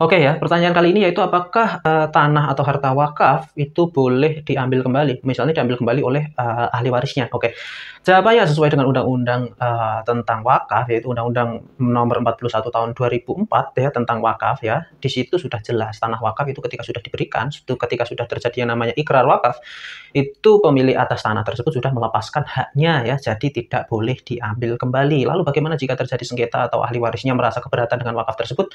Oke ya, pertanyaan kali ini yaitu apakah, tanah atau harta wakaf itu boleh diambil kembali? Misalnya diambil kembali oleh, ahli warisnya, oke. Jawabannya sesuai dengan undang-undang, tentang wakaf, yaitu Undang-Undang Nomor 41 Tahun 2004 ya, tentang wakaf ya. Di situ sudah jelas tanah wakaf itu ketika sudah diberikan, itu ketika sudah terjadi yang namanya ikrar wakaf, itu pemilik atas tanah tersebut sudah melepaskan haknya ya, jadi tidak boleh diambil kembali. Lalu bagaimana jika terjadi sengketa atau ahli warisnya merasa keberatan dengan wakaf tersebut?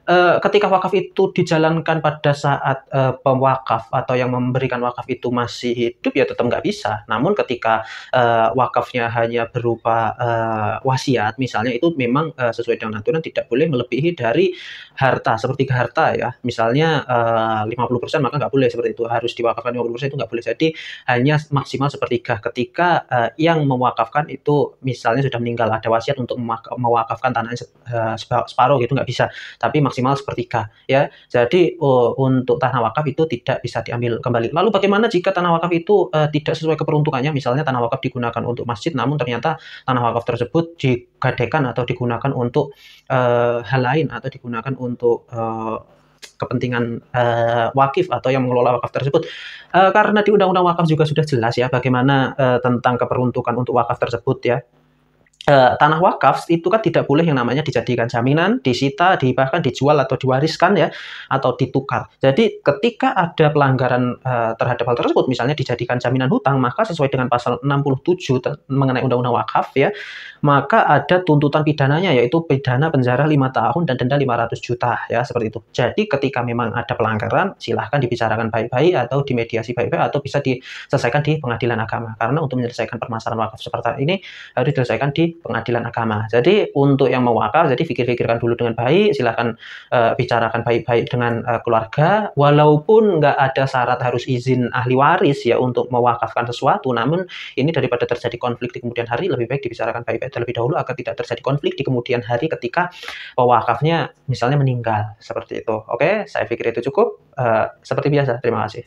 Ketika wakaf itu dijalankan pada saat, pewakaf atau yang memberikan wakaf itu masih hidup, ya tetap nggak bisa. Namun ketika, wakafnya hanya berupa, wasiat misalnya, itu memang, sesuai dengan aturan tidak boleh melebihi dari harta, sepertiga harta ya. Misalnya, 50% maka nggak boleh seperti itu, harus diwakafkan 50% itu nggak boleh. Jadi hanya maksimal sepertiga. Ketika, yang mewakafkan itu misalnya sudah meninggal, ada wasiat untuk mewakafkan tanahnya separuh gitu, nggak bisa, tapi maksimal sepertiga ya. Jadi, untuk tanah wakaf itu tidak bisa diambil kembali. Lalu bagaimana jika tanah wakaf itu, tidak sesuai keperuntukannya? Misalnya tanah wakaf digunakan untuk masjid, namun ternyata tanah wakaf tersebut digadaikan atau digunakan untuk, hal lain atau digunakan untuk, kepentingan, wakif atau yang mengelola wakaf tersebut. Karena di Undang-Undang Wakaf juga sudah jelas ya bagaimana, tentang keperuntukan untuk wakaf tersebut ya. Tanah wakaf itu kan tidak boleh yang namanya dijadikan jaminan, disita, bahkan dijual atau diwariskan ya, atau ditukar. Jadi ketika ada pelanggaran, terhadap hal tersebut, misalnya dijadikan jaminan hutang, maka sesuai dengan pasal 67 mengenai Undang-Undang Wakaf ya, maka ada tuntutan pidananya, yaitu pidana penjara 5 tahun dan denda 500 juta ya, seperti itu. Jadi ketika memang ada pelanggaran, silahkan dibicarakan baik-baik atau dimediasi baik-baik atau bisa diselesaikan di pengadilan agama. Karena untuk menyelesaikan permasalahan wakaf seperti ini harus diselesaikan di pengadilan agama. Jadi untuk yang mau wakaf, jadi pikir-pikirkan dulu dengan baik, silahkan bicarakan baik-baik dengan keluarga, walaupun nggak ada syarat harus izin ahli waris ya untuk mewakafkan sesuatu, namun ini daripada terjadi konflik di kemudian hari, lebih baik dibicarakan baik-baik terlebih dahulu agar tidak terjadi konflik di kemudian hari ketika pewakafnya misalnya meninggal, seperti itu. Oke, saya pikir itu cukup. Seperti biasa, terima kasih.